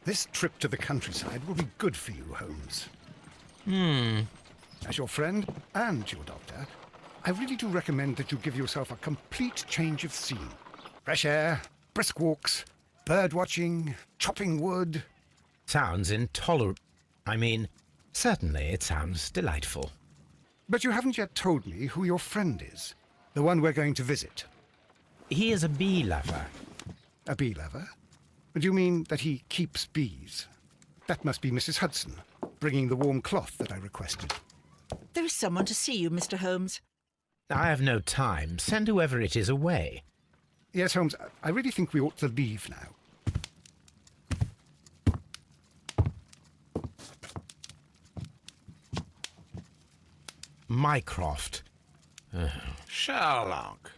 This trip to the countryside will be good for you, Holmes. As your friend and your doctor, I really do recommend that you give yourself a complete change of scene. Fresh air, brisk walks, bird watching, chopping wood. Sounds intolerable. Certainly it sounds delightful. But you haven't yet told me who your friend is, the one we're going to visit. He is a bee lover. A bee lover? Do you mean that he keeps bees? That must be Mrs. Hudson, bringing the warm cloth that I requested. There is someone to see you, Mr. Holmes. I have no time. Send whoever it is away. Yes, Holmes, I really think we ought to leave now. Mycroft. Sherlock.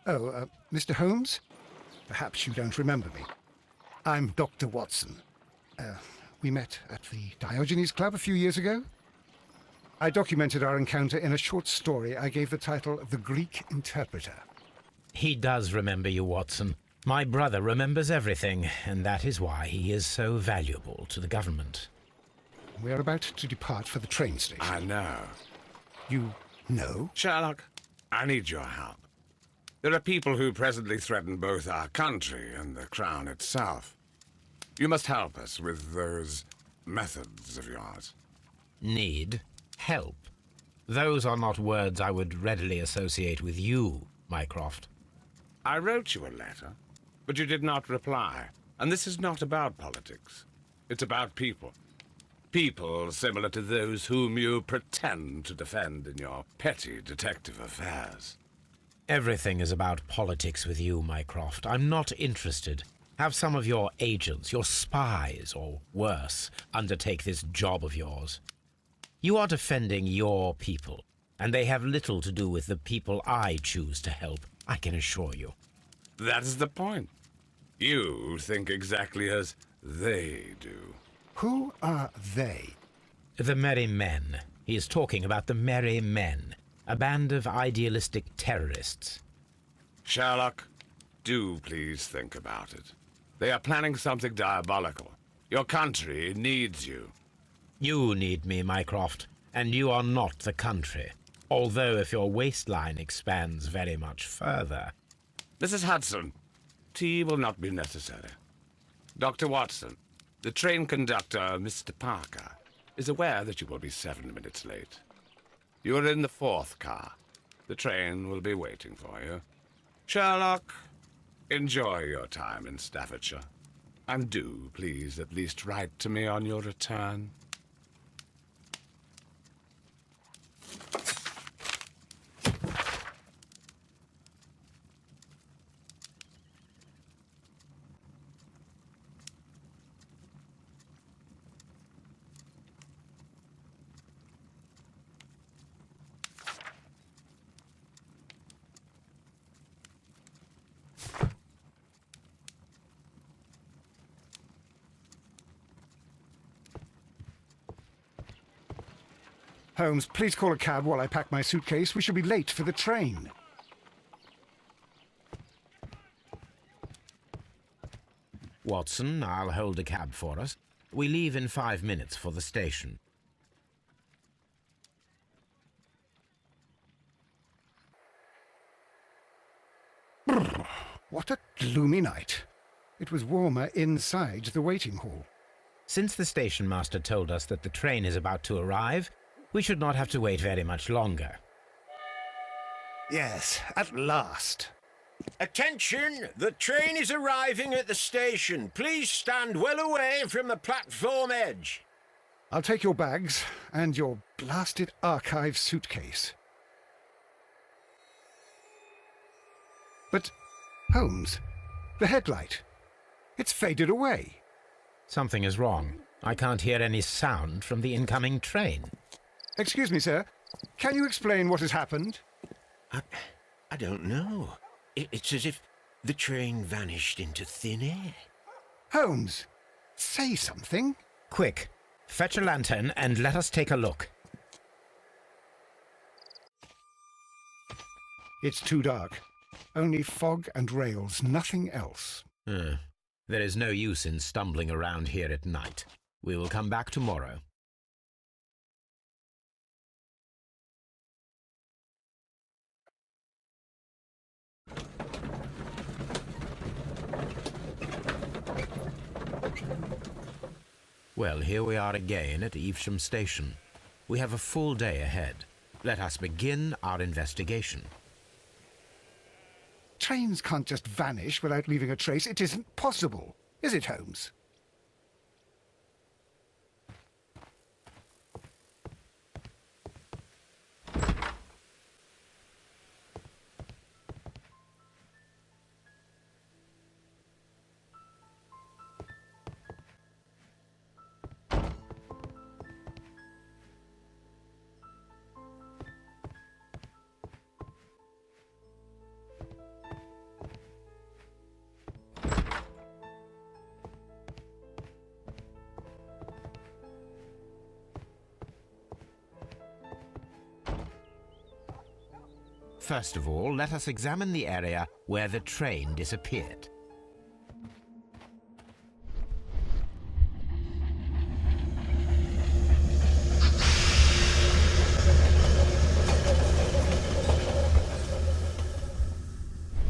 Oh, Mr. Holmes? Perhaps you don't remember me. I'm Dr. Watson. We met at the Diogenes Club a few years ago. I documented our encounter in a short story I gave the title The Greek Interpreter. He does remember you, Watson. My brother remembers everything, and that is why he is so valuable to the government. We're about to depart for the train station. I know. You know? Sherlock, I need your help. There are people who presently threaten both our country and the Crown itself. You must help us with those methods of yours. Need help. Those are not words I would readily associate with you, Mycroft. I wrote you a letter, but you did not reply. And this is not about politics. It's about people. People similar to those whom you pretend to defend in your petty detective affairs. Everything is about politics with you, Mycroft. I'm not interested. Have some of your agents, your spies, or worse, undertake this job of yours. You are defending your people, and they have little to do with the people I choose to help, I can assure you. That is the point. You think exactly as they do. Who are they? The Merry Men. He is talking about the Merry Men, a band of idealistic terrorists. Sherlock, do please think about it. They are planning something diabolical. Your country needs you. You need me, Mycroft, and you are not the country. Although if your waistline expands very much further. Mrs. Hudson, tea will not be necessary. Dr. Watson, the train conductor, Mr. Parker, is aware that you will be 7 minutes late. You are in the 4th car. The train will be waiting for you. Sherlock, enjoy your time in Staffordshire. And do, please, at least write to me on your return. Holmes, please call a cab while I pack my suitcase. We shall be late for the train. Watson, I'll hold a cab for us. We leave in 5 minutes for the station. What a gloomy night. It was warmer inside the waiting hall. Since the station master told us that the train is about to arrive, we should not have to wait very much longer. Yes, at last. Attention! The train is arriving at the station. Please stand well away from the platform edge. I'll take your bags and your blasted archive suitcase. But, Holmes, the headlight. It's faded away. Something is wrong. I can't hear any sound from the incoming train. Excuse me, sir. Can you explain what has happened? I don't know. It's as if the train vanished into thin air. Holmes, say something. Quick, fetch a lantern and let us take a look. It's too dark. Only fog and rails, nothing else. There is no use in stumbling around here at night. We will come back tomorrow. Well, here we are again at Evesham Station. We have a full day ahead. Let us begin our investigation. Trains can't just vanish without leaving a trace. It isn't possible. Is it, Holmes? First of all, let us examine the area where the train disappeared.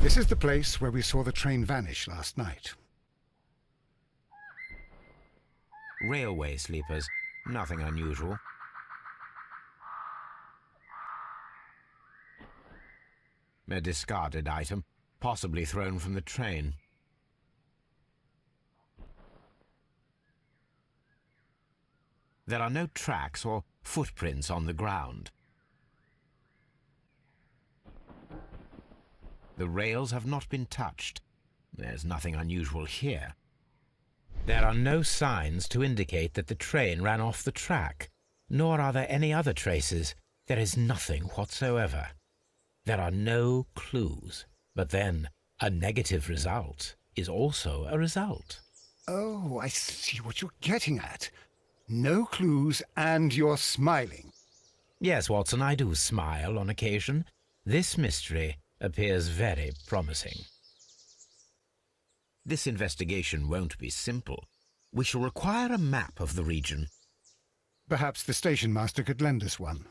This is the place where we saw the train vanish last night. Railway sleepers. Nothing unusual. A discarded item, possibly thrown from the train. There are no tracks or footprints on the ground. The rails have not been touched. There's nothing unusual here. There are no signs to indicate that the train ran off the track, nor are there any other traces. There is nothing whatsoever. There are no clues. But then, a negative result is also a result. Oh, I see what you're getting at. No clues, and you're smiling. Yes, Watson, I do smile on occasion. This mystery appears very promising. This investigation won't be simple. We shall require a map of the region. Perhaps the station master could lend us one.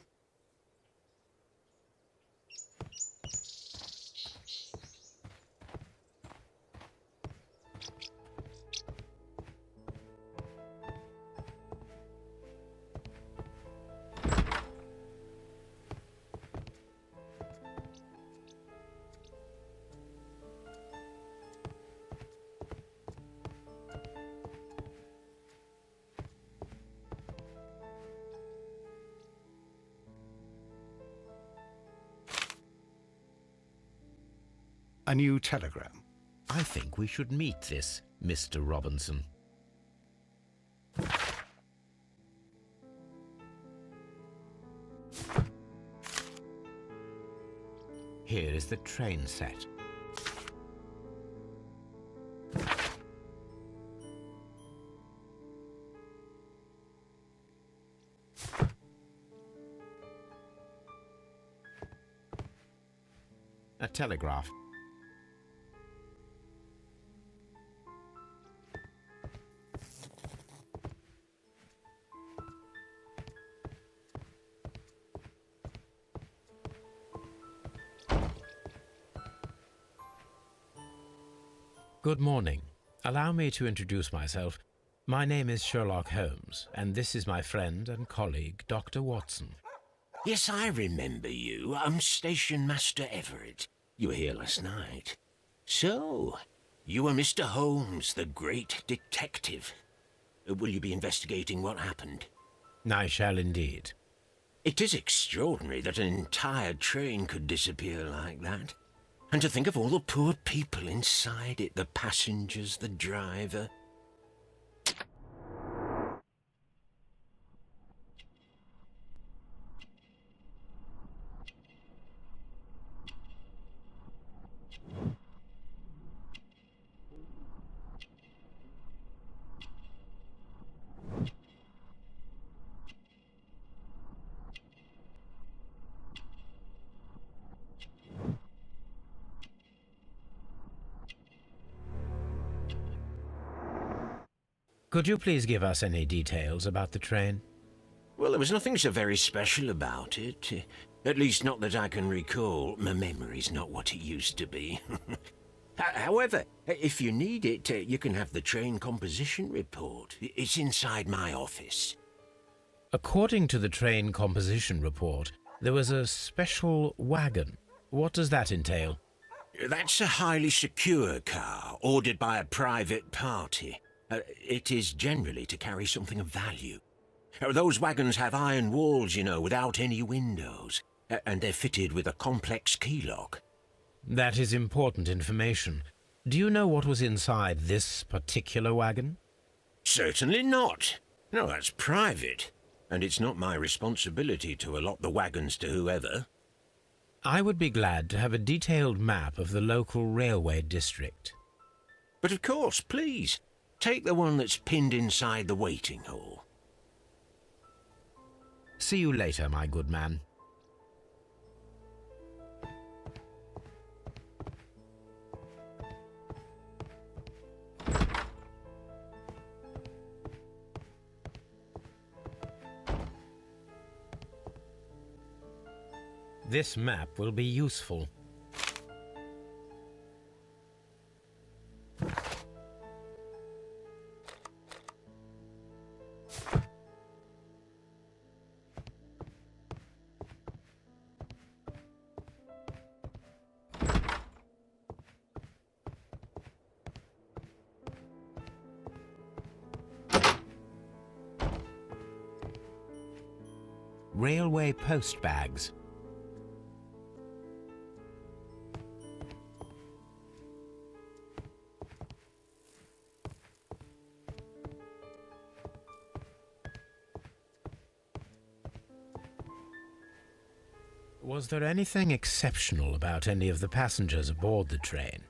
A new telegram. I think we should meet this Mr. Robinson. Here is the train set. A telegraph. Good morning. Allow me to introduce myself. My name is Sherlock Holmes, and this is my friend and colleague, Dr. Watson. Yes, I remember you. I'm Station Master Everett. You were here last night. So, you are Mr. Holmes, the great detective. Will you be investigating what happened? I shall indeed. It is extraordinary that an entire train could disappear like that. And to think of all the poor people inside it, the passengers, the driver. Could you please give us any details about the train? Well, there was nothing so very special about it. At least not that I can recall. My memory's not what it used to be. However, if you need it, you can have the train composition report. It's inside my office. According to the train composition report, there was a special wagon. What does that entail? That's a highly secure car, ordered by a private party. It is generally to carry something of value. Those wagons have iron walls, you know, without any windows, and they're fitted with a complex key lock. That is important information. Do you know what was inside this particular wagon? Certainly not. No, that's private, and it's not my responsibility to allot the wagons to whoever. I would be glad to have a detailed map of the local railway district. But of course, please, take the one that's pinned inside the waiting hall. See you later, my good man. This map will be useful. Railway post bags. Was there anything exceptional about any of the passengers aboard the train?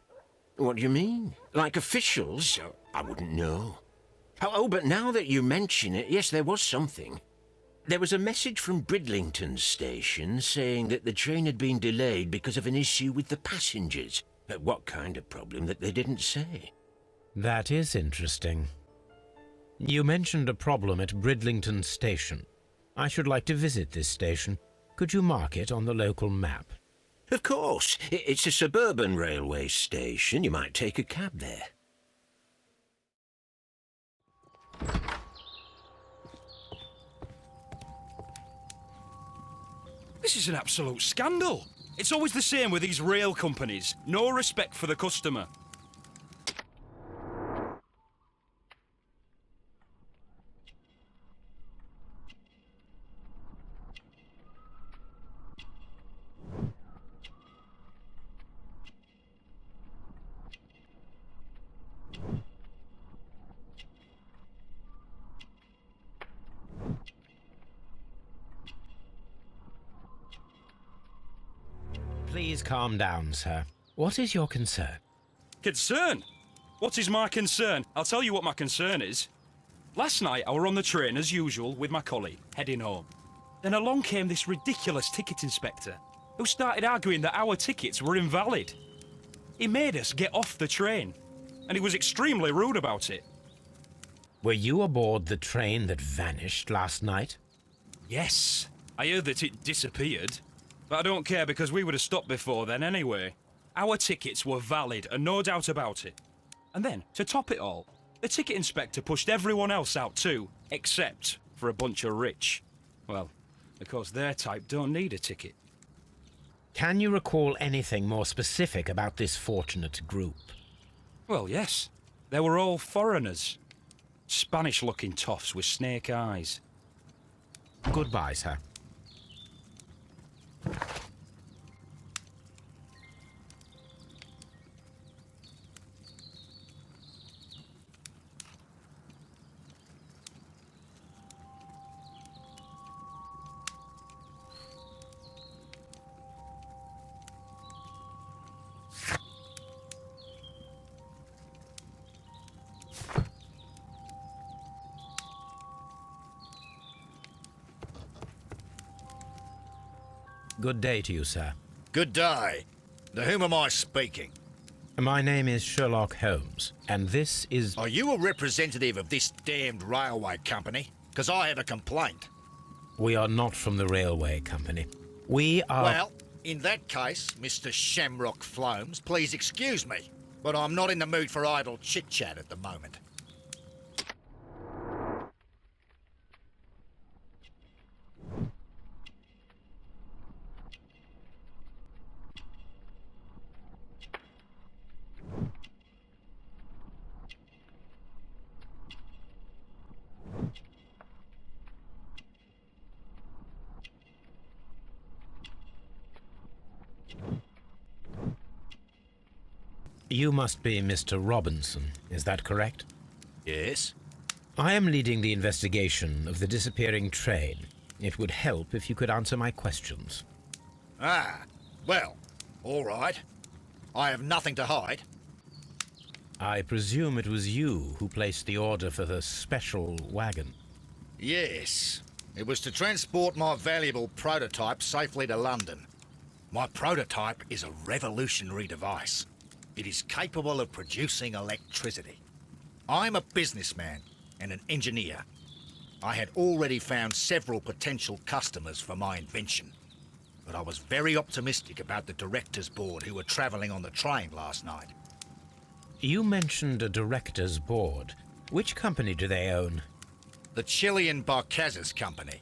What do you mean? Like officials? I wouldn't know. Oh, but now that you mention it, yes, there was something. There was a message from Bridlington Station saying that the train had been delayed because of an issue with the passengers. What kind of problem that they didn't say? That is interesting. You mentioned a problem at Bridlington Station. I should like to visit this station. Could you mark it on the local map? Of course. It's a suburban railway station. You might take a cab there. This is an absolute scandal. It's always the same with these rail companies. No respect for the customer. Please calm down, sir. What is your concern? Concern? What is my concern? I'll tell you what my concern is. Last night I were on the train as usual with my colleague, heading home. Then along came this ridiculous ticket inspector, who started arguing that our tickets were invalid. He made us get off the train, and he was extremely rude about it. Were you aboard the train that vanished last night? Yes, I heard that it disappeared. But I don't care because we would have stopped before then anyway. Our tickets were valid and no doubt about it. And then, to top it all, the ticket inspector pushed everyone else out too, except for a bunch of rich. Well, of course their type don't need a ticket. Can you recall anything more specific about this fortunate group? Well, yes. They were all foreigners. Spanish-looking toffs with snake eyes. Goodbye, sir. Good day to you, sir. Good day. To whom am I speaking? My name is Sherlock Holmes, and this is... Are you a representative of this damned railway company? Because I have a complaint. We are not from the railway company. We are... Well, in that case, Mr. Shamrock Flomes, please excuse me, but I'm not in the mood for idle chit-chat at the moment. You must be Mr. Robinson, is that correct? Yes? I am leading the investigation of the disappearing train. It would help if you could answer my questions. Ah, well, all right. I have nothing to hide. I presume it was you who placed the order for the special wagon. Yes. It was to transport my valuable prototype safely to London. My prototype is a revolutionary device. It is capable of producing electricity. I'm a businessman and an engineer. I had already found several potential customers for my invention, but I was very optimistic about the directors' board who were travelling on the train last night. You mentioned a director's board. Which company do they own? The Chilean Barcazes Company.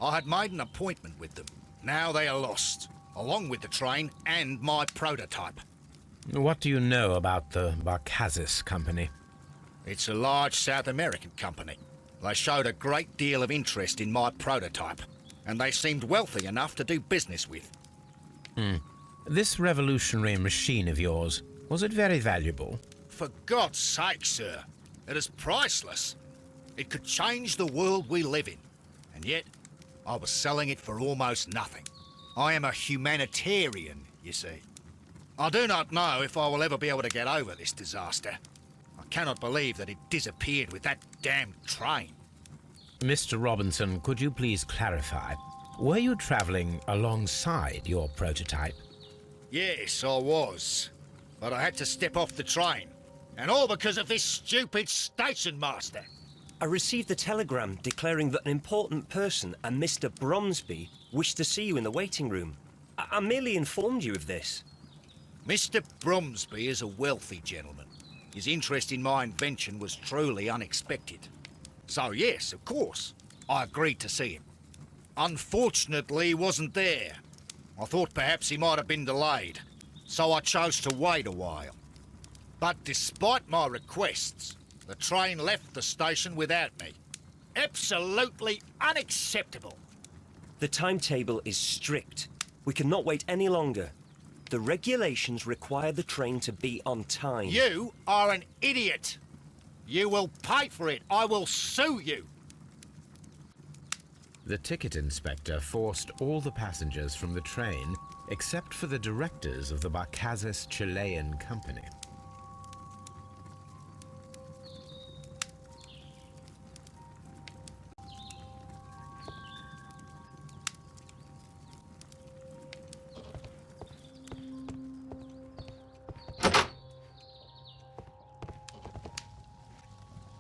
I had made an appointment with them. Now they are lost, along with the train and my prototype. What do you know about the Barcazes Company? It's a large South American company. They showed a great deal of interest in my prototype, and they seemed wealthy enough to do business with. This revolutionary machine of yours, was it very valuable? For God's sake, sir, it is priceless. It could change the world we live in, and yet I was selling it for almost nothing. I am a humanitarian, you see. I do not know if I will ever be able to get over this disaster. I cannot believe that it disappeared with that damned train. Mr. Robinson, could you please clarify? Were you traveling alongside your prototype? Yes, I was. But I had to step off the train. And all because of this stupid station master. I received a telegram declaring that an important person, a Mr. Bromsby, wished to see you in the waiting room. I merely informed you of this. Mr. Bromsby is a wealthy gentleman. His interest in my invention was truly unexpected. So yes, of course, I agreed to see him. Unfortunately, he wasn't there. I thought perhaps he might have been delayed, so I chose to wait a while. But despite my requests, the train left the station without me. Absolutely unacceptable. The timetable is strict. We cannot wait any longer. The regulations require the train to be on time. You are an idiot. You will pay for it. I will sue you. The ticket inspector forced all the passengers from the train except for the directors of the Barcazes Chilean Company.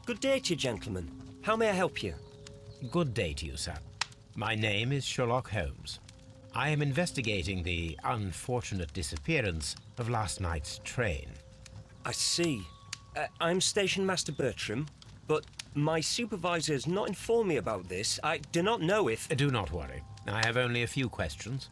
Good day to you, gentlemen. How may I help you? Good day to you, sir. My name is Sherlock Holmes. I am investigating the unfortunate disappearance of last night's train. I see. I'm Station Master Bertram, but my supervisor has not informed me about this. I do not know if... Do not worry. I have only a few questions.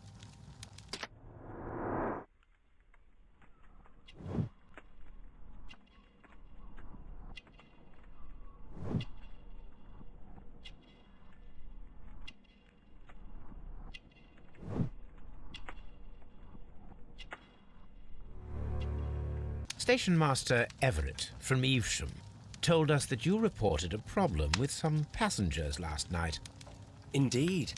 Station Master Everett from Evesham told us that you reported a problem with some passengers last night. Indeed.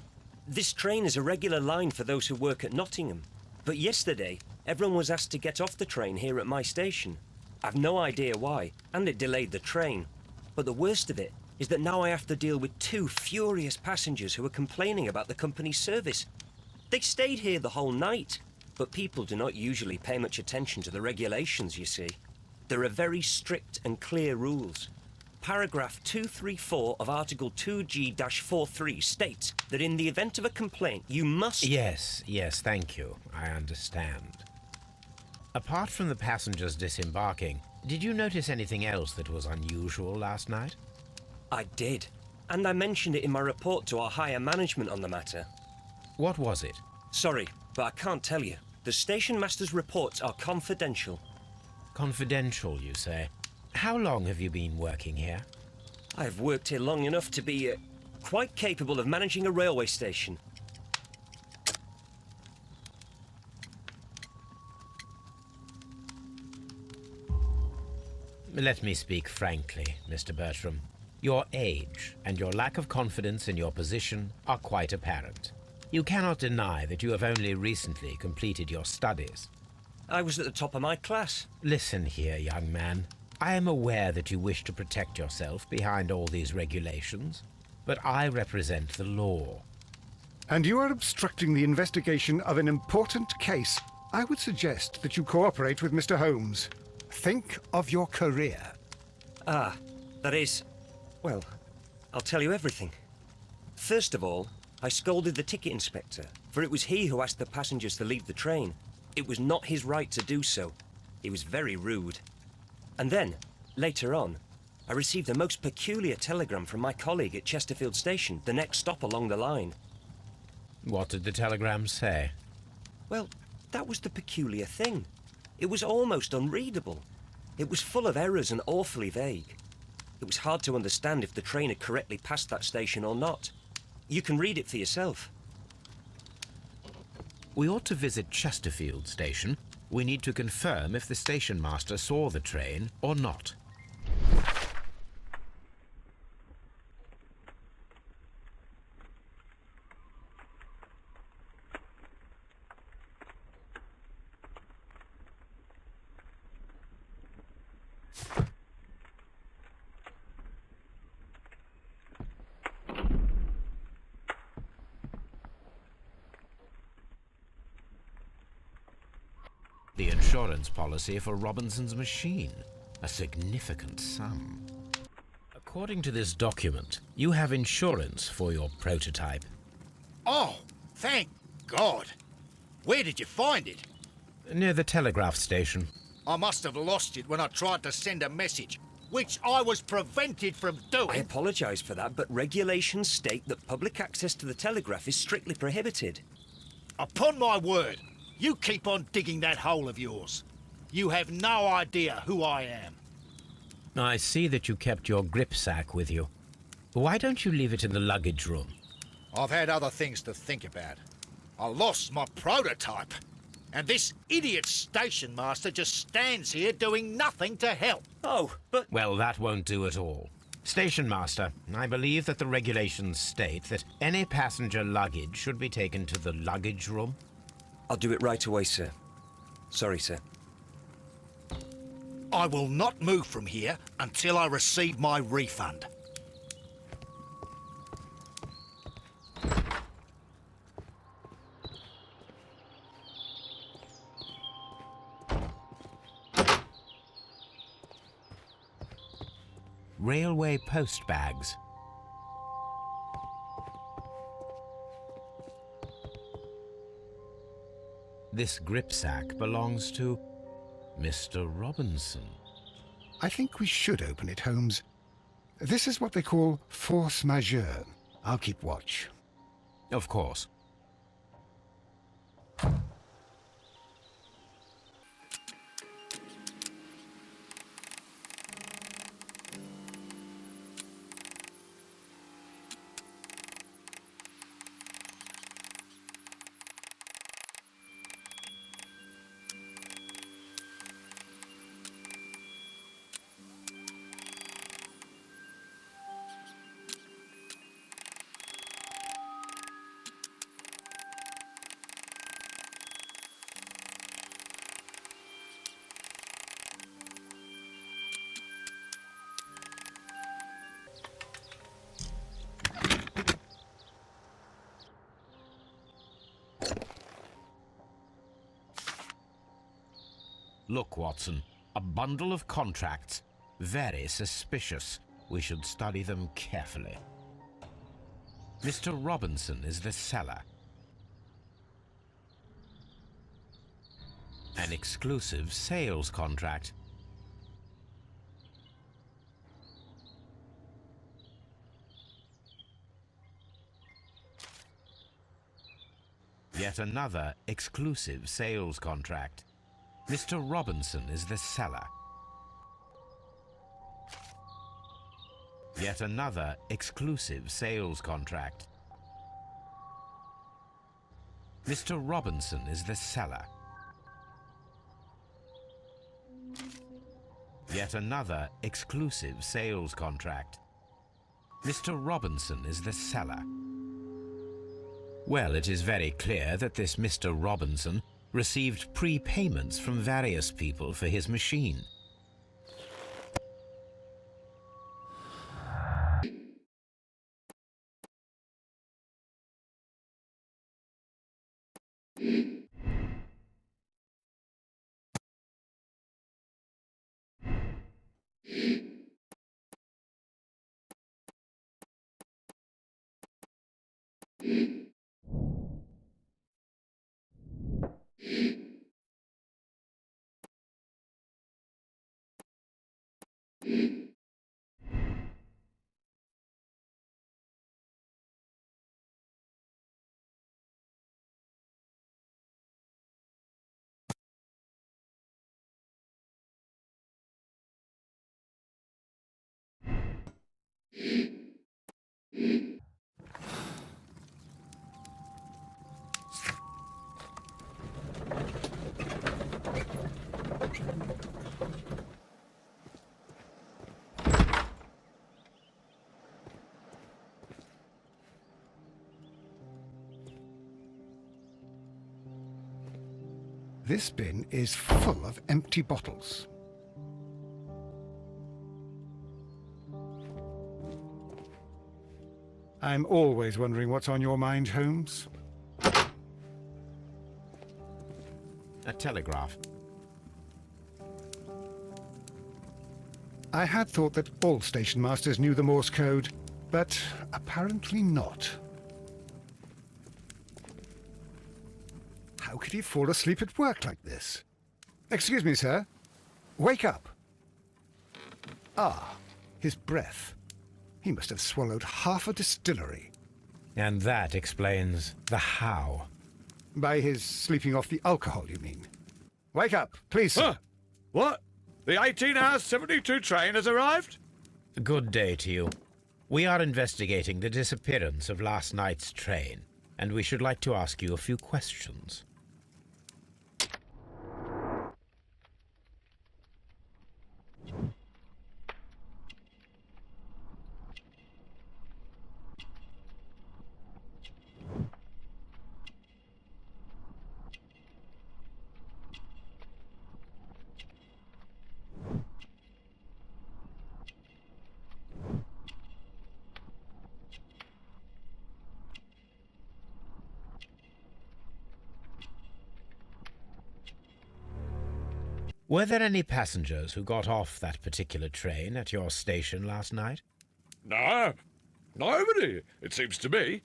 This train is a regular line for those who work at Nottingham. But yesterday, everyone was asked to get off the train here at my station. I've no idea why, and it delayed the train. But the worst of it is that now I have to deal with two furious passengers who are complaining about the company's service. They stayed here the whole night. But people do not usually pay much attention to the regulations, you see. There are very strict and clear rules. Paragraph 234 of Article 2G-43 states that in the event of a complaint, you must... Yes, thank you. I understand. Apart from the passengers disembarking, did you notice anything else that was unusual last night? I did. And I mentioned it in my report to our higher management on the matter. What was it? Sorry, but I can't tell you. The station master's reports are confidential. Confidential, you say? How long have you been working here? I have worked here long enough to be quite capable of managing a railway station. Let me speak frankly, Mr. Bertram. Your age and your lack of confidence in your position are quite apparent. You cannot deny that you have only recently completed your studies. I was at the top of my class. Listen here, young man. I am aware that you wish to protect yourself behind all these regulations, but I represent the law. And you are obstructing the investigation of an important case. I would suggest that you cooperate with Mr. Holmes. Think of your career. Ah, that is... Well, I'll tell you everything. First of all, I scolded the ticket inspector, for it was he who asked the passengers to leave the train. It was not his right to do so. He was very rude. And then, later on, I received a most peculiar telegram from my colleague at Chesterfield Station, the next stop along the line. What did the telegram say? Well, that was the peculiar thing. It was almost unreadable. It was full of errors and awfully vague. It was hard to understand if the train had correctly passed that station or not. You can read it for yourself. We ought to visit Chesterfield Station. We need to confirm if the station master saw the train or not. The insurance policy for Robinson's machine. A significant sum. According to this document, you have insurance for your prototype. Oh, thank God. Where did you find it? Near the telegraph station. I must have lost it when I tried to send a message, which I was prevented from I doing. apologise for that, but regulations state that public access to the telegraph is strictly prohibited. Upon my word, you keep on digging that hole of yours. You have no idea who I am. I see that you kept your grip sack with you. Why don't you leave it in the luggage room? I've had other things to think about. I lost my prototype. And this idiot station master just stands here doing nothing to help. Oh, but... Well, that won't do at all. Station master, I believe that the regulations state that any passenger luggage should be taken to the luggage room. I'll do it right away, sir. Sorry, sir. I will not move from here until I receive my refund. Railway post bags. This grip sack belongs to Mr. Robinson. I think we should open it, Holmes. This is what they call force majeure. I'll keep watch. Of course. Look, Watson, a bundle of contracts. Very suspicious. We should study them carefully. Mr. Robinson is the seller. An exclusive sales contract. Yet another exclusive sales contract. Mr. Robinson is the seller. Yet another exclusive sales contract. Mr. Robinson is the seller. Yet another exclusive sales contract. Mr. Robinson is the seller. Well, it is very clear that this Mr. Robinson received prepayments from various people for his machine. This bin is full of empty bottles. I'm always wondering what's on your mind, Holmes. A telegraph. I had thought that all station masters knew the Morse code, but apparently not. How could he fall asleep at work like this? Excuse me, sir. Wake up. Ah, his breath. He must have swallowed half a distillery. And that explains the how. By his sleeping off the alcohol, you mean? Wake up, please, sir. Huh? What? The 18-hour 72 train has arrived? Good day to you. We are investigating the disappearance of last night's train, and we should like to ask you a few questions. Were there any passengers who got off that particular train at your station last night? No, nobody, it seems to me.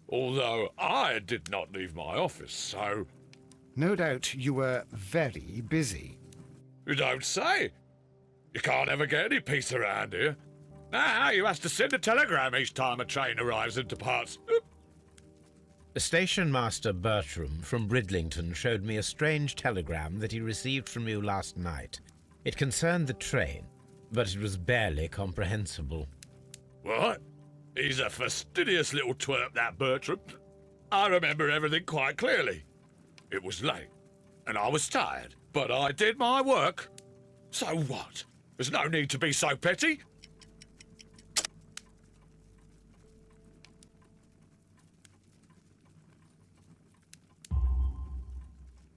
Although I did not leave my office, so... No doubt you were very busy. You don't say. You can't ever get any peace around here. Now you have to send a telegram each time a train arrives and departs. Station Master Bertram from Bridlington showed me a strange telegram that he received from you last night. It concerned the train, but it was barely comprehensible. What? He's a fastidious little twerp, that Bertram. I remember everything quite clearly. It was late, and I was tired, but I did my work. So what? There's no need to be so petty.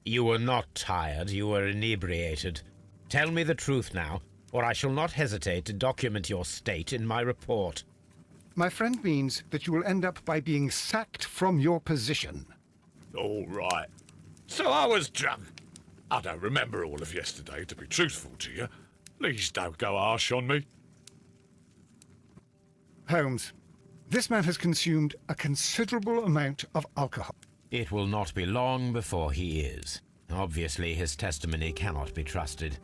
You were not tired, you were inebriated. Tell me the truth now, or I shall not hesitate to document your state in my report. My friend means that you will end up by being sacked from your position. All right. So I was drunk. I don't remember all of yesterday, to be truthful to you. Please don't go harsh on me. Holmes, this man has consumed a considerable amount of alcohol. It will not be long before he is. Obviously, his testimony cannot be trusted.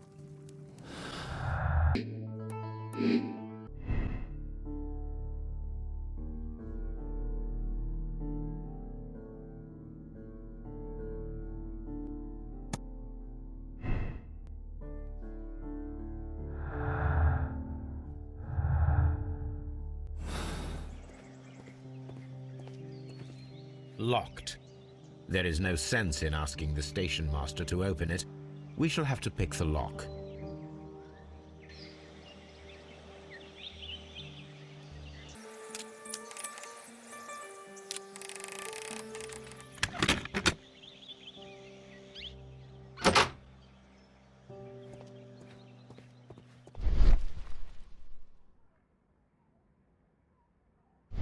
Locked. There is no sense in asking the station master to open it. We shall have to pick the lock.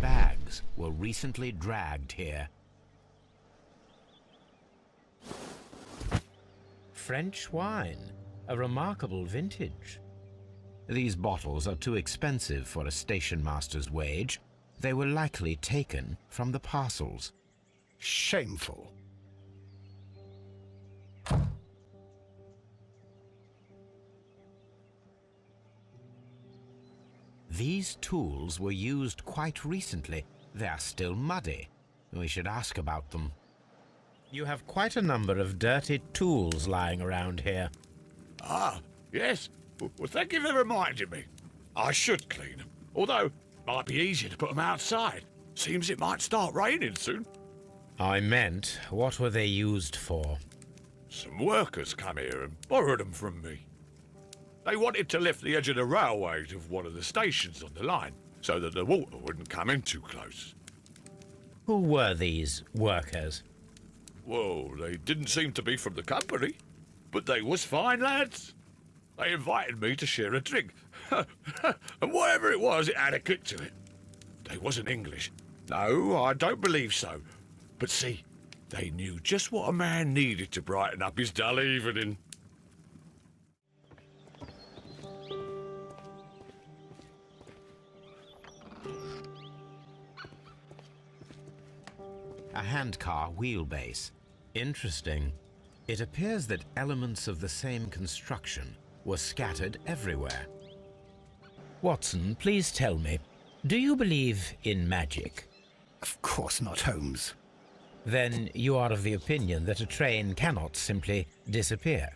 Bags were recently dragged here. French wine, a remarkable vintage. These bottles are too expensive for a station master's wage. They were likely taken from the parcels. Shameful. These tools were used quite recently. They are still muddy. We should ask about them. You have quite a number of dirty tools lying around here. Ah, yes. Well, thank you for reminding me. I should clean them. Although, it might be easier to put them outside. Seems it might start raining soon. I meant, what were they used for? Some workers come here and borrowed them from me. They wanted to lift the edge of the railway of one of the stations on the line, so that the water wouldn't come in too close. Who were these workers? Well, they didn't seem to be from the company, but they was fine lads. They invited me to share a drink, and whatever it was, it had a kick to it. They wasn't English. No, I don't believe so. But see, they knew just what a man needed to brighten up his dull evening. A handcar wheelbase. Interesting. It appears that elements of the same construction were scattered everywhere. Watson, please tell me, do you believe in magic? Of course not, Holmes. Then you are of the opinion that a train cannot simply disappear.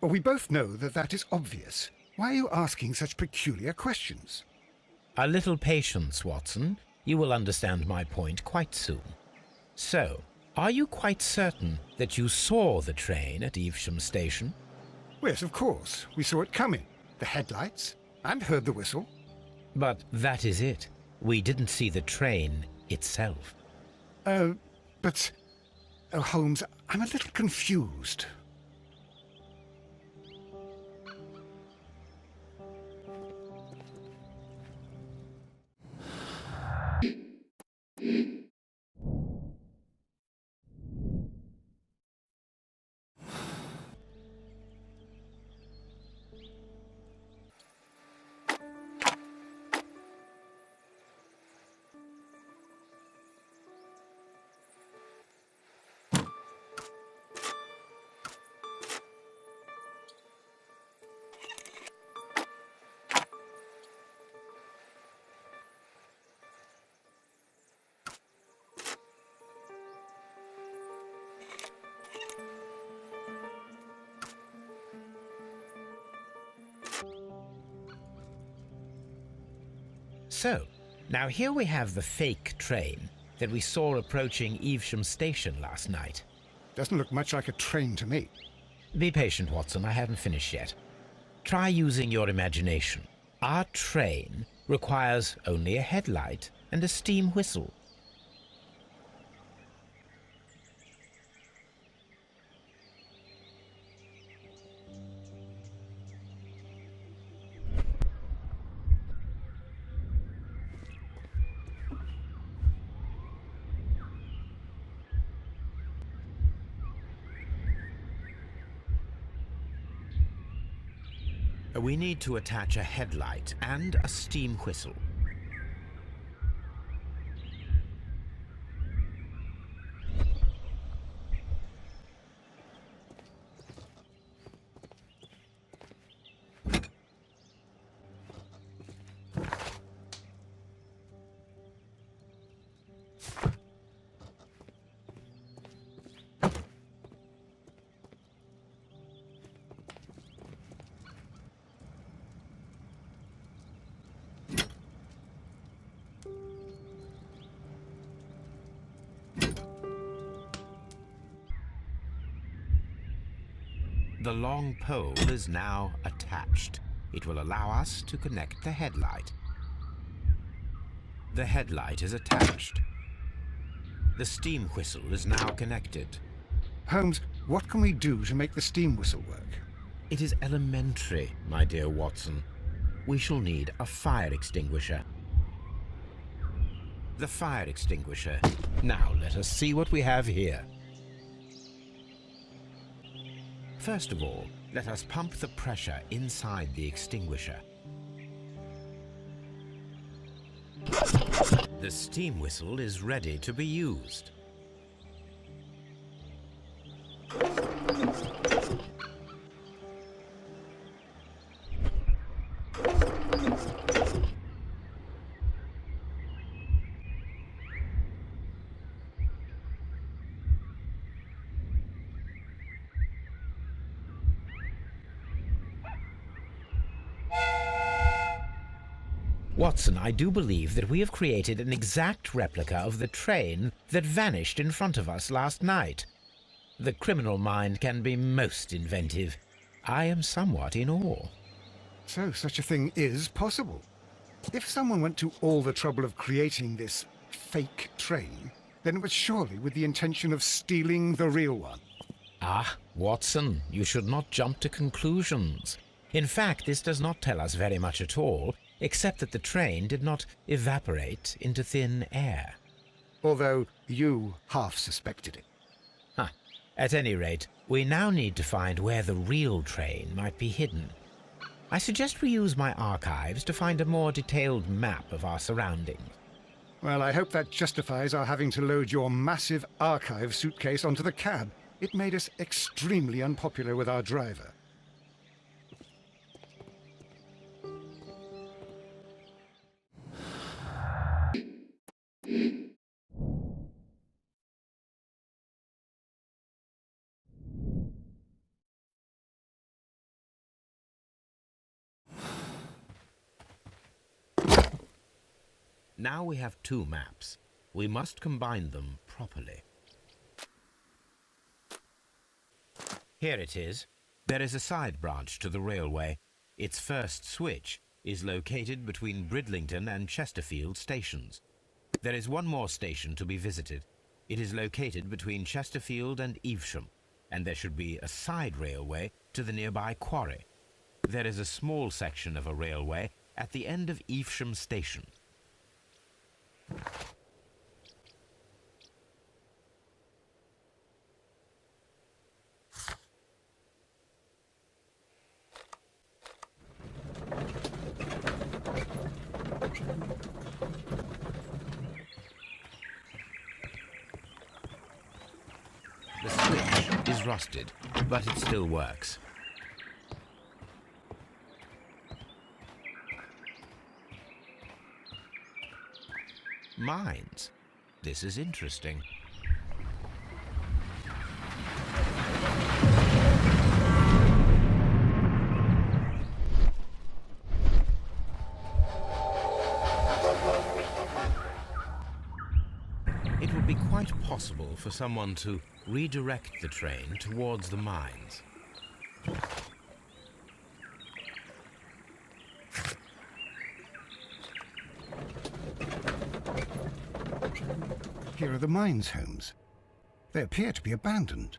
Well, we both know that that is obvious. Why are you asking such peculiar questions? A little patience, Watson. You will understand my point quite soon. So, are you quite certain that you saw the train at Evesham Station? Yes, of course. We saw it coming. The headlights, and heard the whistle. But that is it. We didn't see the train itself. But... Oh, Holmes, I'm a little confused. So, now here we have the fake train that we saw approaching Evesham Station last night. Doesn't look much like a train to me. Be patient, Watson, I haven't finished yet. Try using your imagination. Our train requires only a headlight and a steam whistle. We need to attach a headlight and a steam whistle. The long pole is now attached. It will allow us to connect the headlight. The headlight is attached. The steam whistle is now connected. Holmes, what can we do to make the steam whistle work? It is elementary, my dear Watson. We shall need a fire extinguisher. The fire extinguisher. Now let us see what we have here. First of all, let us pump the pressure inside the extinguisher. The steam whistle is ready to be used. Watson, I do believe that we have created an exact replica of the train that vanished in front of us last night. The criminal mind can be most inventive. I am somewhat in awe. So such a thing is possible. If someone went to all the trouble of creating this fake train, then it was surely with the intention of stealing the real one. Ah, Watson, you should not jump to conclusions. In fact, this does not tell us very much at all, except that the train did not evaporate into thin air. Although you half suspected it. Huh. At any rate, we now need to find where the real train might be hidden. I suggest we use my archives to find a more detailed map of our surroundings. Well, I hope that justifies our having to load your massive archive suitcase onto the cab. It made us extremely unpopular with our driver. Now we have two maps. We must combine them properly. Here it is. There is a side branch to the railway. Its first switch is located between Bridlington and Chesterfield stations. There is one more station to be visited. It is located between Chesterfield and Evesham, and there should be a side railway to the nearby quarry. There is a small section of a railway at the end of Evesham station. The switch is rusted, but it still works. Mines. This is interesting. It would be quite possible for someone to redirect the train towards the mines. Here are the mines, Holmes. They appear to be abandoned.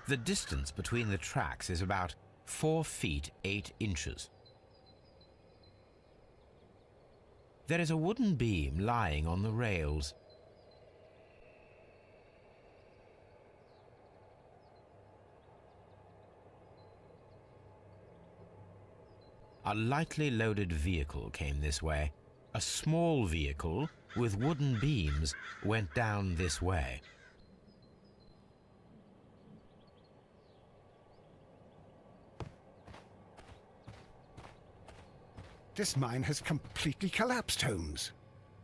The distance between the tracks is about 4 feet 8 inches. There is a wooden beam lying on the rails. A lightly loaded vehicle came this way. A small vehicle with wooden beams went down this way. This mine has completely collapsed, Holmes.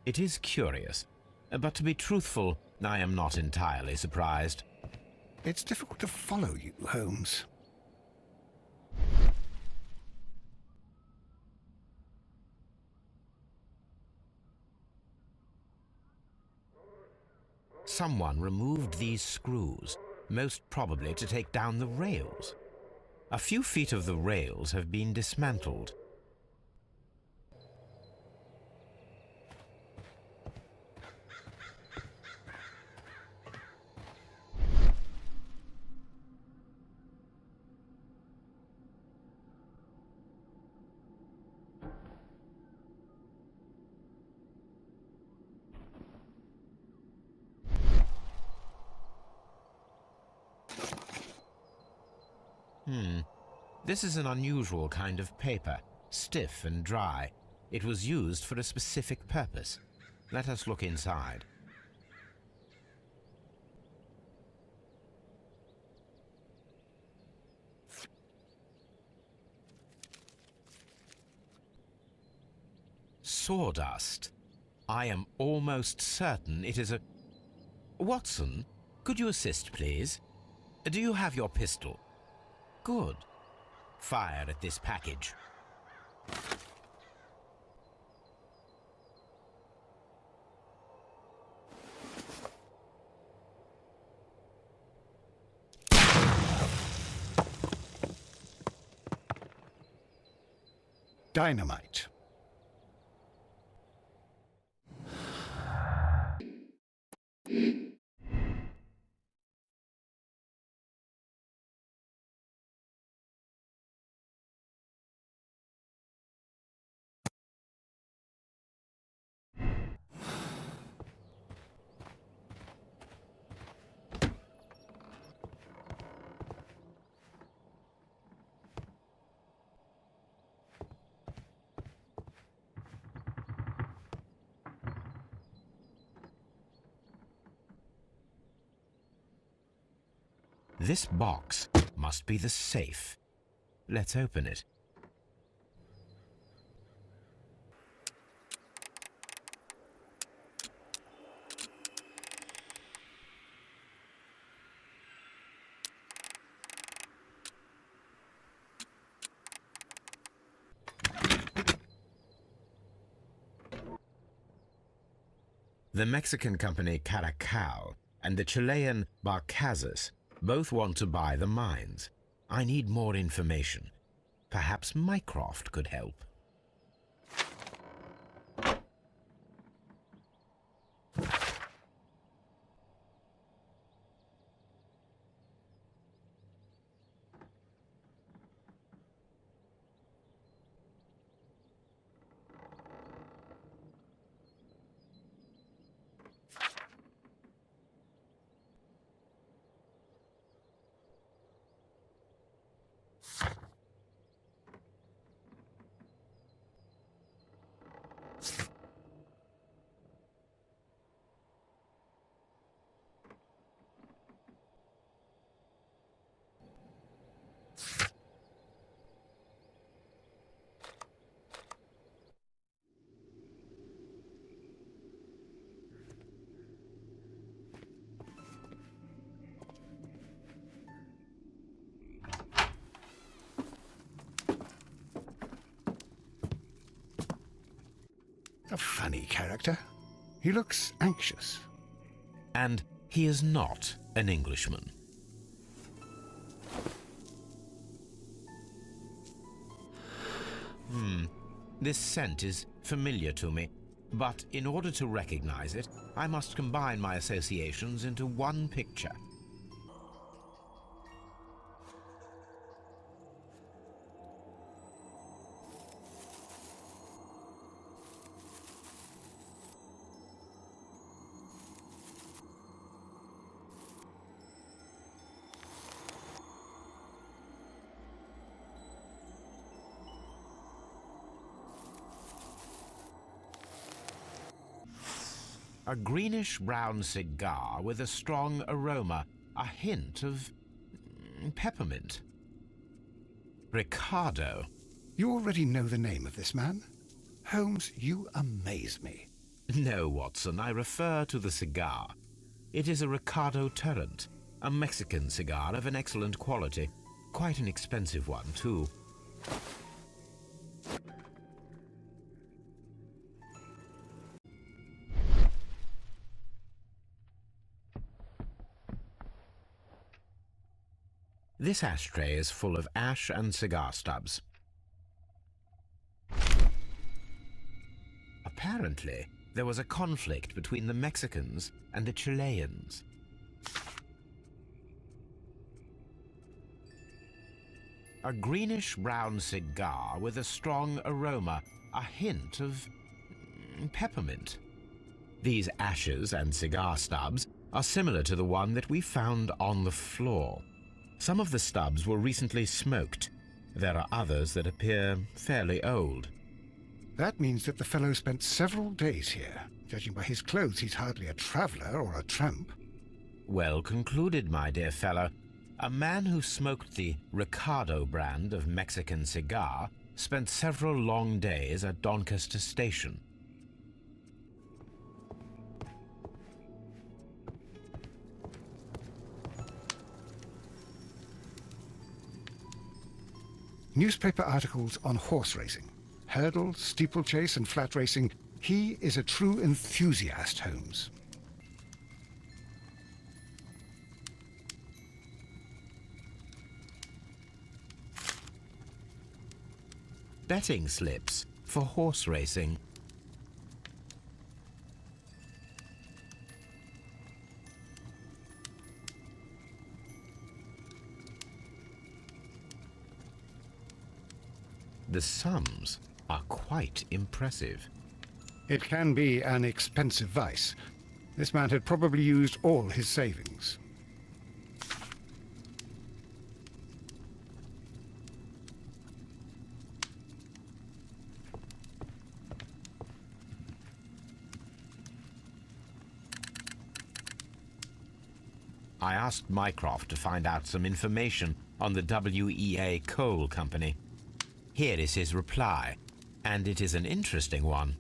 It is curious, but to be truthful, I am not entirely surprised. It's difficult to follow you, Holmes. Someone removed these screws, most probably to take down the rails. A few feet of the rails have been dismantled. This is an unusual kind of paper, stiff and dry. It was used for a specific purpose. Let us look inside. Sawdust. I am almost certain it is a... Watson, could you assist, please? Do you have your pistol? Good. Fire at this package. Dynamite. This box must be the safe. Let's open it. The Mexican company Caracal and the Chilean Barcazas both want to buy the mines. I need more information. Perhaps Mycroft could help. A funny character. He looks anxious. And he is not an Englishman. This scent is familiar to me, but in order to recognize it, I must combine my associations into one picture. A greenish-brown cigar with a strong aroma, a hint of peppermint. Ricardo. You already know the name of this man? Holmes, you amaze me. No, Watson, I refer to the cigar. It is a Ricardo Turrent, a Mexican cigar of an excellent quality. Quite an expensive one, too. This ashtray is full of ash and cigar stubs. Apparently, there was a conflict between the Mexicans and the Chileans. A greenish-brown cigar with a strong aroma, a hint of peppermint. These ashes and cigar stubs are similar to the one that we found on the floor. Some of the stubs were recently smoked. There are others that appear fairly old. That means that the fellow spent several days here. Judging by his clothes, he's hardly a traveller or a tramp. Well concluded, my dear fellow. A man who smoked the Ricardo brand of Mexican cigar spent several long days at Doncaster Station. Newspaper articles on horse racing. Hurdle, steeplechase and flat racing. He is a true enthusiast, Holmes. Betting slips for horse racing. The sums are quite impressive. It can be an expensive vice. This man had probably used all his savings. I asked Mycroft to find out some information on the WEA Coal Company. Here is his reply, and it is an interesting one.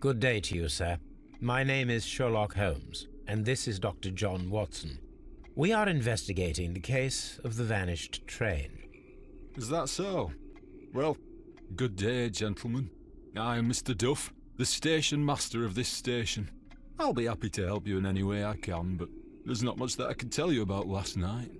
Good day to you, sir. My name is Sherlock Holmes, and this is Dr. John Watson. We are investigating the case of the vanished train. Is that so? Well, good day, gentlemen. I am Mr. Duff, the station master of this station. I'll be happy to help you in any way I can, but there's not much that I can tell you about last night.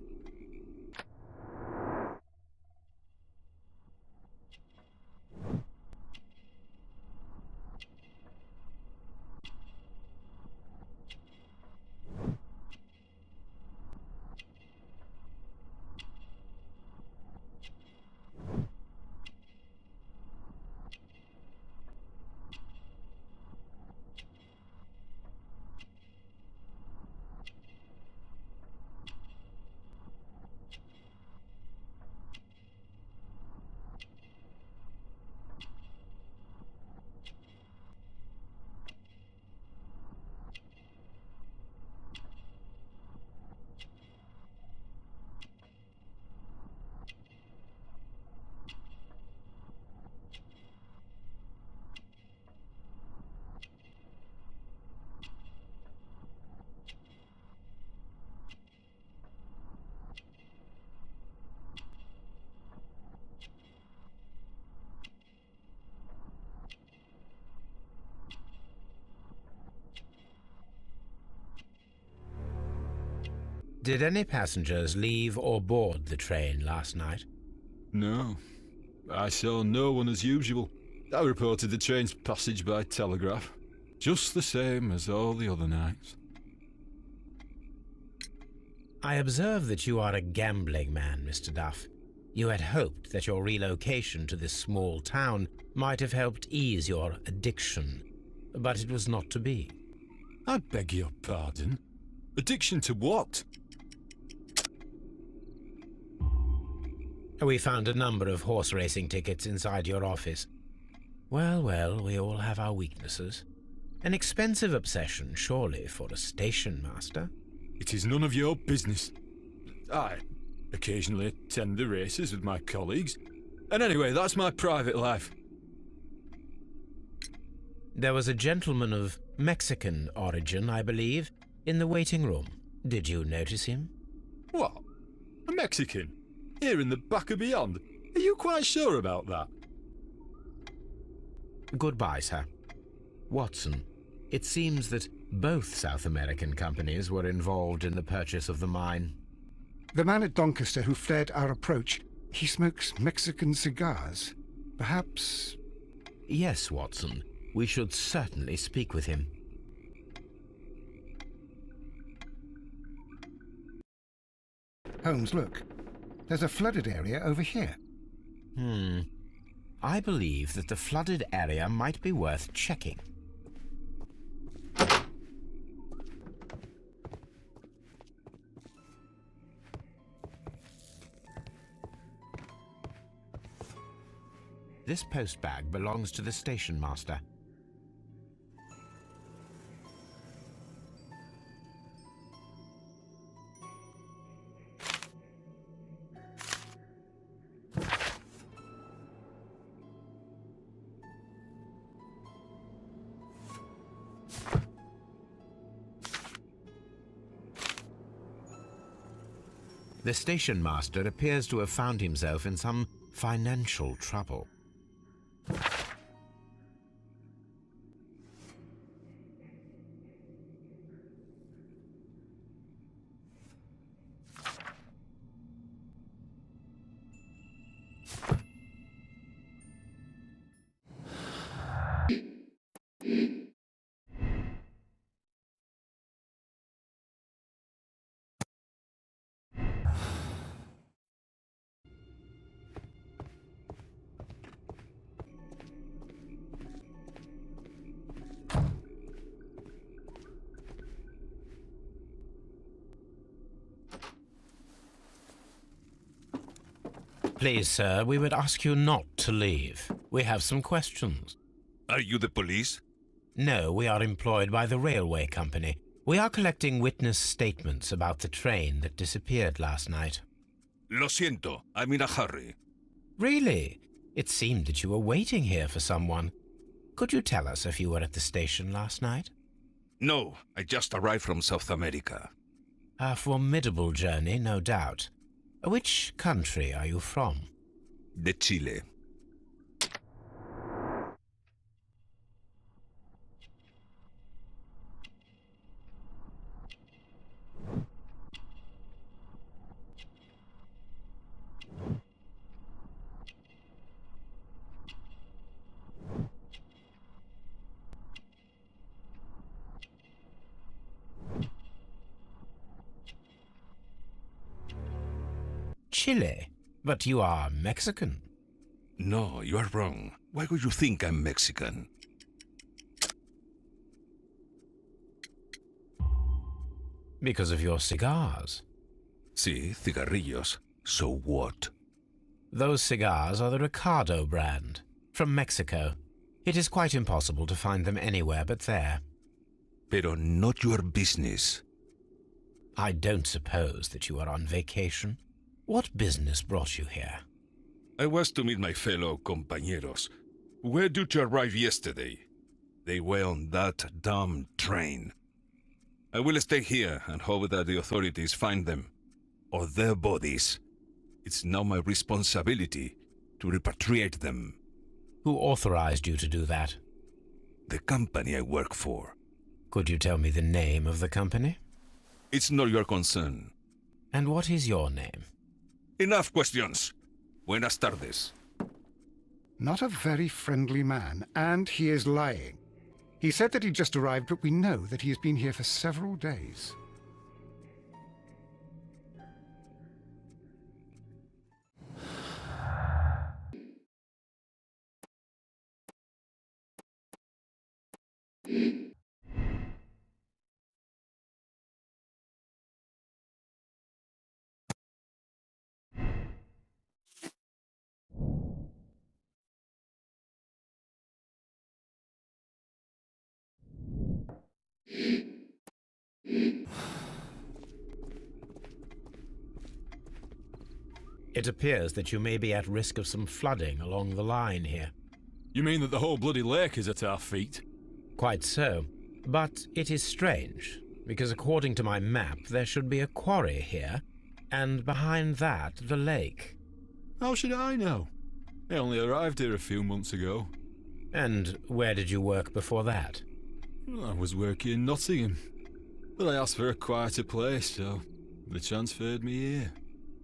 Did any passengers leave or board the train last night? No. I saw no one as usual. I reported the train's passage by telegraph. Just the same as all the other nights. I observe that you are a gambling man, Mr. Duff. You had hoped that your relocation to this small town might have helped ease your addiction, but it was not to be. I beg your pardon? Addiction to what? We found a number of horse racing tickets inside your office. Well, well, we all have our weaknesses. An expensive obsession, surely, for a station master. It is none of your business. I occasionally attend the races with my colleagues. And anyway, that's my private life. There was a gentleman of Mexican origin, I believe, in the waiting room. Did you notice him? What? A Mexican? Here in the back of beyond? Are you quite sure about that? Goodbye, sir. Watson, it seems that both South American companies were involved in the purchase of the mine. The man at Doncaster who fled our approach, he smokes Mexican cigars. Perhaps... Yes, Watson. We should certainly speak with him. Holmes, look. There's a flooded area over here. I believe that the flooded area might be worth checking. This postbag belongs to the station master. The station master appears to have found himself in some financial trouble. Please, sir, we would ask you not to leave. We have some questions. Are you the police? No, we are employed by the railway company. We are collecting witness statements about the train that disappeared last night. Lo siento, I'm in a hurry. Really? It seemed that you were waiting here for someone. Could you tell us if you were at the station last night? No, I just arrived from South America. A formidable journey, no doubt. Which country are you from? De Chile. Chile? But you are Mexican. No, you are wrong. Why would you think I'm Mexican? Because of your cigars. Sí, cigarrillos. So what? Those cigars are the Ricardo brand, from Mexico. It is quite impossible to find them anywhere but there. Pero not your business. I don't suppose that you are on vacation. What business brought you here? I was to meet my fellow compañeros, who were due to arrive yesterday. They were on that damn train. I will stay here and hope that the authorities find them, or their bodies. It's now my responsibility to repatriate them. Who authorized you to do that? The company I work for. Could you tell me the name of the company? It's not your concern. And what is your name? Enough questions. Buenas tardes. Not a very friendly man, and he is lying. He said that he just arrived, but we know that he has been here for several days. It appears that you may be at risk of some flooding along the line here. You mean that the whole bloody lake is at our feet? Quite so. But it is strange, because according to my map, there should be a quarry here, and behind that, the lake. How should I know? I only arrived here a few months ago. And where did you work before that? I was working in Nottingham, but I asked for a quieter place, so they transferred me here.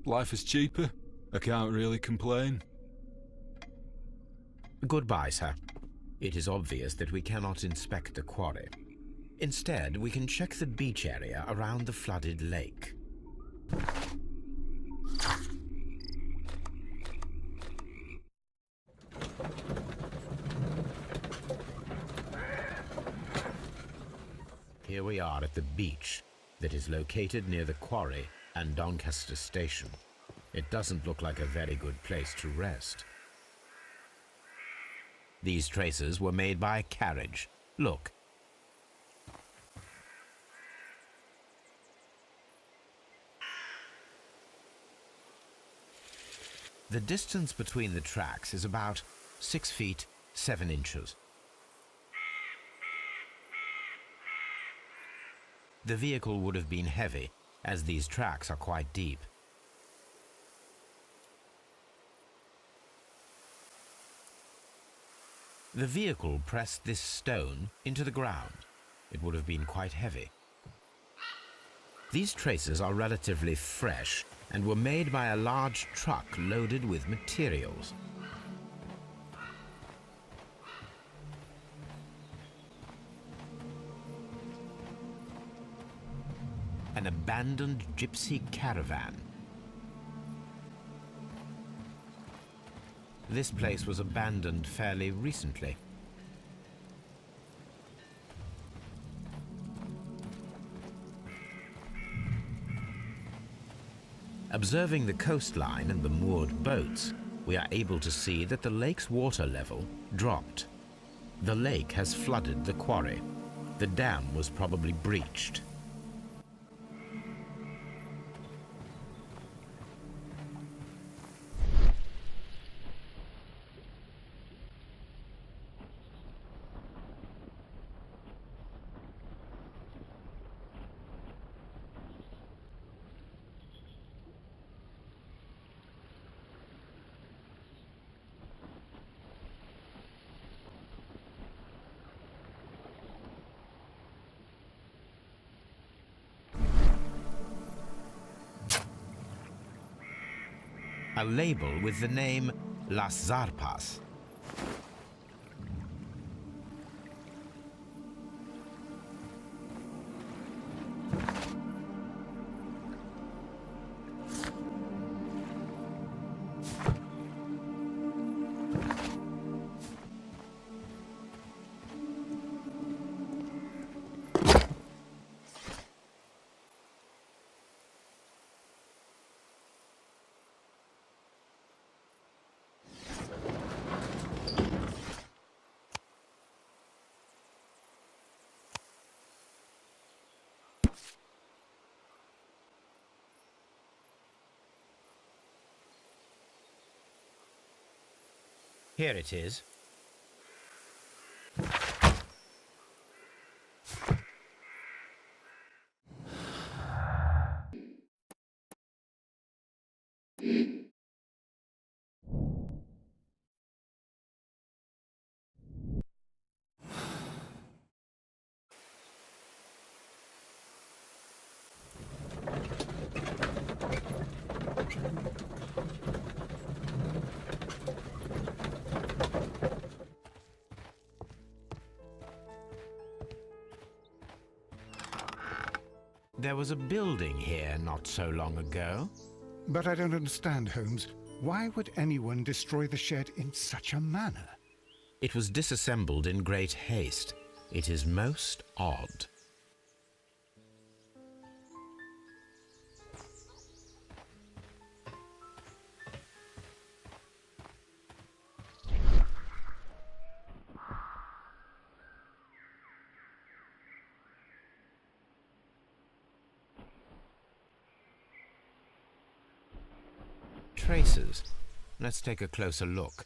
Life is cheaper. I can't really complain. Goodbye, sir. It is obvious that we cannot inspect the quarry. Instead, we can check the beach area around the flooded lake. Here we are at the beach that is located near the quarry and Doncaster Station. It doesn't look like a very good place to rest. These traces were made by a carriage. Look. The distance between the tracks is about 6 feet 7 inches. The vehicle would have been heavy, as these tracks are quite deep. The vehicle pressed this stone into the ground. It would have been quite heavy. These traces are relatively fresh and were made by a large truck loaded with materials. An abandoned gypsy caravan. This place was abandoned fairly recently. Observing the coastline and the moored boats, we are able to see that the lake's water level dropped. The lake has flooded the quarry. The dam was probably breached. A label with the name Las Zarpas. Here it is. There was a building here not so long ago. But I don't understand, Holmes. Why would anyone destroy the shed in such a manner? It was disassembled in great haste. It is most odd. Traces. Let's take a closer look.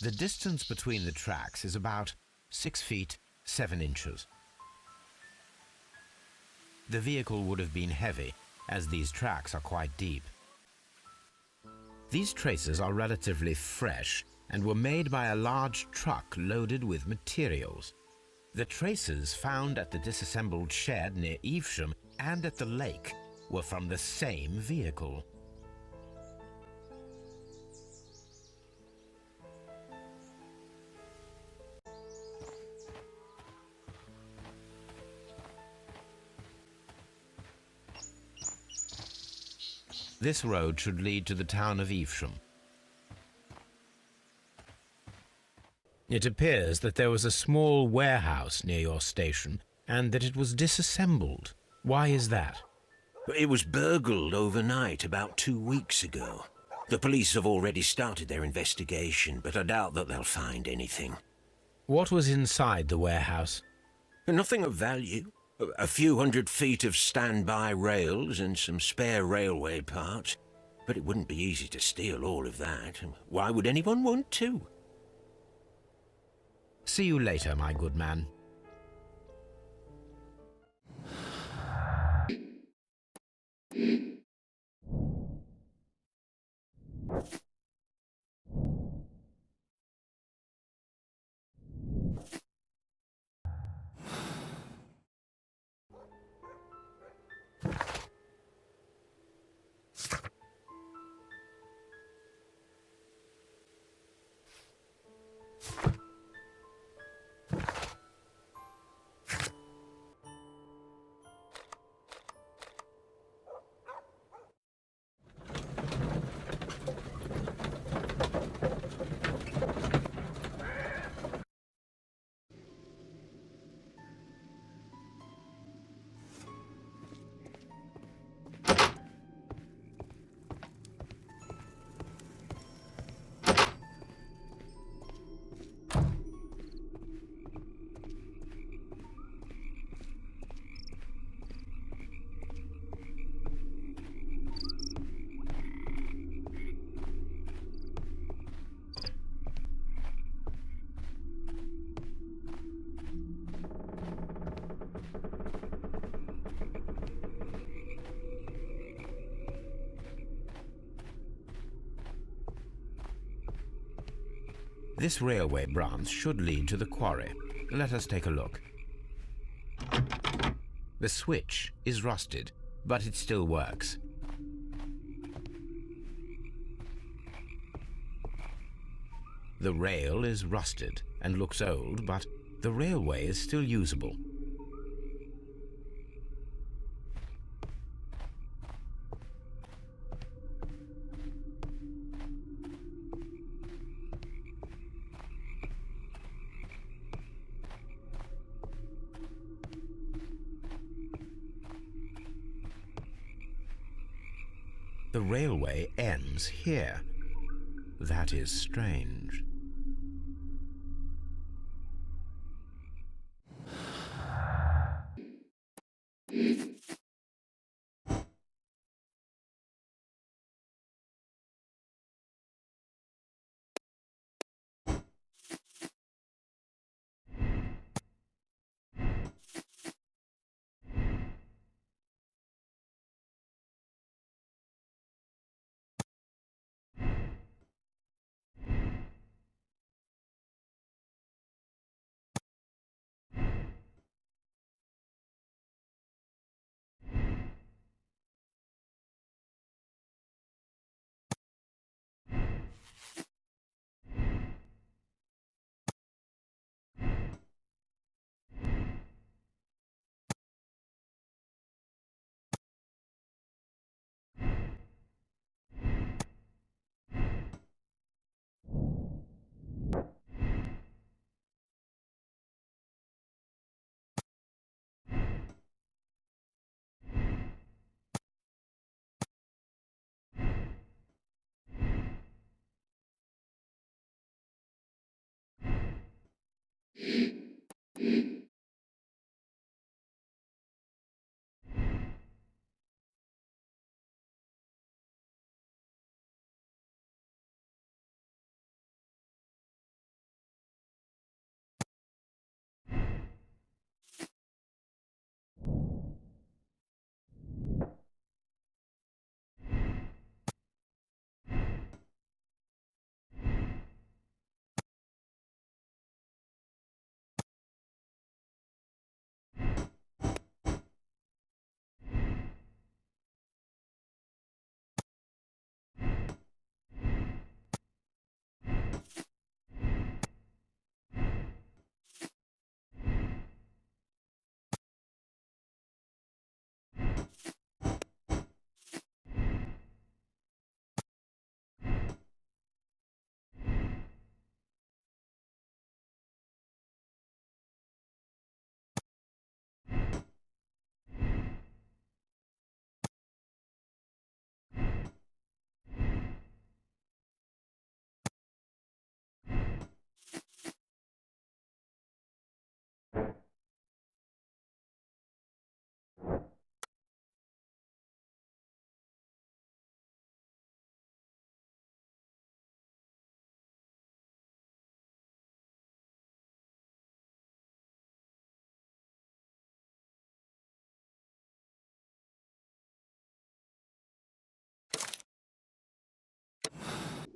The distance between the tracks is about 6 feet 7 inches. The vehicle would have been heavy, as these tracks are quite deep. These traces are relatively fresh and were made by a large truck loaded with materials. The traces found at the disassembled shed near Evesham and at the lake were from the same vehicle. This road should lead to the town of Evesham. It appears that there was a small warehouse near your station and that it was disassembled. Why is that? It was burgled overnight about 2 weeks ago. The police have already started their investigation, but I doubt that they'll find anything. What was inside the warehouse? Nothing of value. A few 100 feet of standby rails and some spare railway parts. But it wouldn't be easy to steal all of that. Why would anyone want to? See you later, my good man. This railway branch should lead to the quarry. Let us take a look. The switch is rusted, but it still works. The rail is rusted and looks old, but the railway is still usable. The railway ends here. That is strange.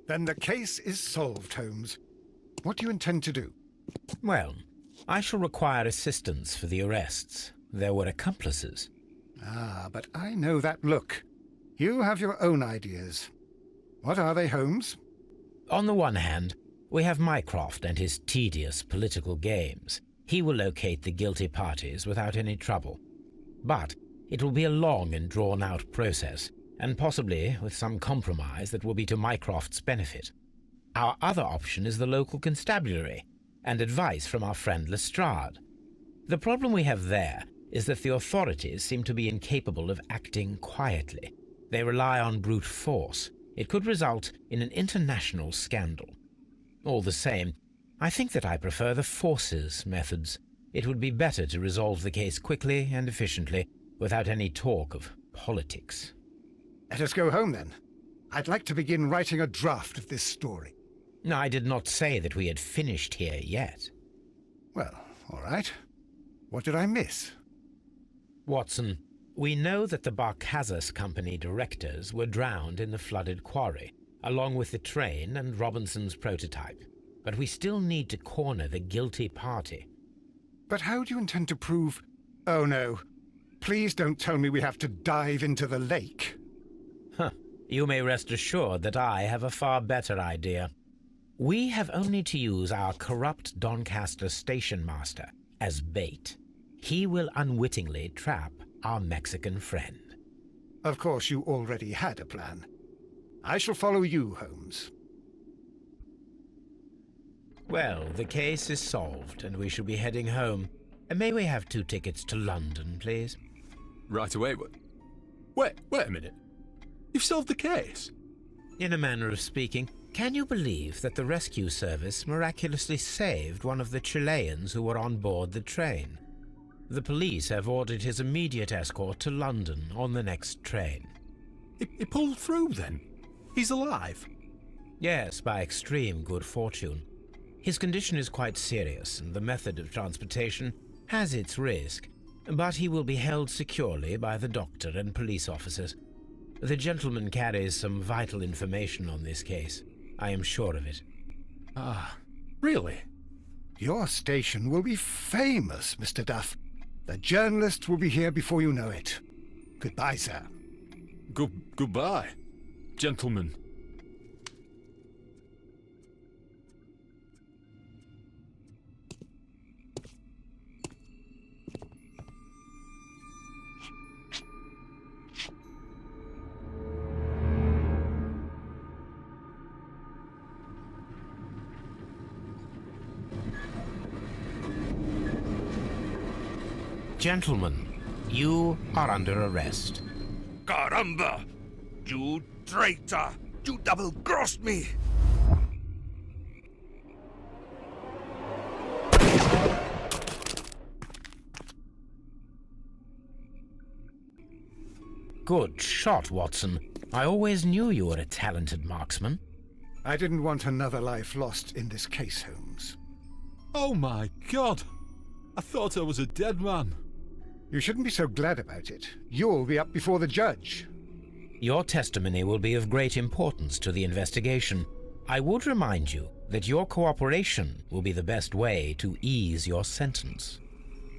Then the case is solved, Holmes. What do you intend to do? Well, I shall require assistance for the arrests. There were accomplices. Ah, but I know that look. You have your own ideas. What are they, Holmes? On the one hand, we have Mycroft and his tedious political games. He will locate the guilty parties without any trouble. But it will be a long and drawn-out process, and possibly with some compromise that will be to Mycroft's benefit. Our other option is the local constabulary, and advice from our friend Lestrade. The problem we have there is that the authorities seem to be incapable of acting quietly. They rely on brute force. It could result in an international scandal. All the same, I think that I prefer the forces methods. It would be better to resolve the case quickly and efficiently, without any talk of politics. Let us go home, then. I'd like to begin writing a draft of this story. I did not say that we had finished here yet. Well, all right. What did I miss? Watson, we know that the Barkazas Company directors were drowned in the flooded quarry, along with the train and Robinson's prototype. But we still need to corner the guilty party. But how do you intend to prove... Oh, no. Please don't tell me we have to dive into the lake. You may rest assured that I have a far better idea. We have only to use our corrupt Doncaster station master as bait. He will unwittingly trap our Mexican friend. Of course, you already had a plan. I shall follow you, Holmes. Well, the case is solved, and we shall be heading home. May we have 2 tickets to London, please? Right away, wait a minute. You've solved the case? In a manner of speaking, can you believe that the rescue service miraculously saved one of the Chileans who were on board the train? The police have ordered his immediate escort to London on the next train. He pulled through, then? He's alive? Yes, by extreme good fortune. His condition is quite serious, and the method of transportation has its risk, but he will be held securely by the doctor and police officers. The gentleman carries some vital information on this case. I am sure of it. Ah, really? Your station will be famous, Mr. Duff. The journalists will be here before you know it. Goodbye, sir. Goodbye, gentlemen. Gentlemen, you are under arrest. Caramba! You traitor! You double-crossed me! Good shot, Watson. I always knew you were a talented marksman. I didn't want another life lost in this case, Holmes. Oh my God! I thought I was a dead man. You shouldn't be so glad about it. You'll be up before the judge. Your testimony will be of great importance to the investigation. I would remind you that your cooperation will be the best way to ease your sentence.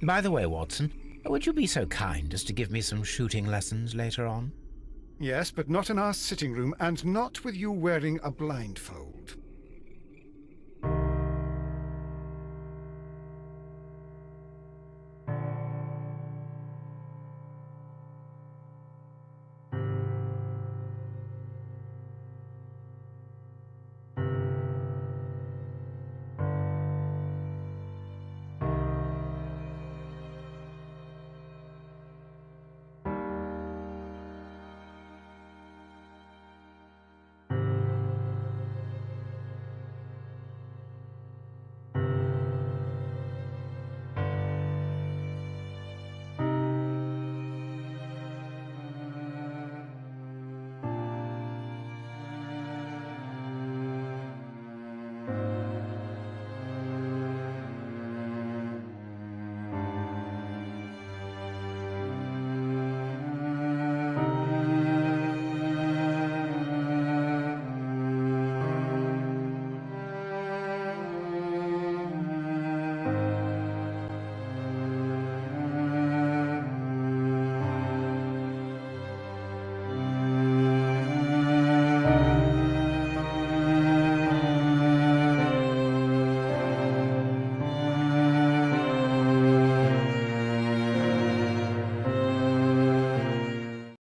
By the way, Watson, would you be so kind as to give me some shooting lessons later on? Yes, but not in our sitting room, and not with you wearing a blindfold.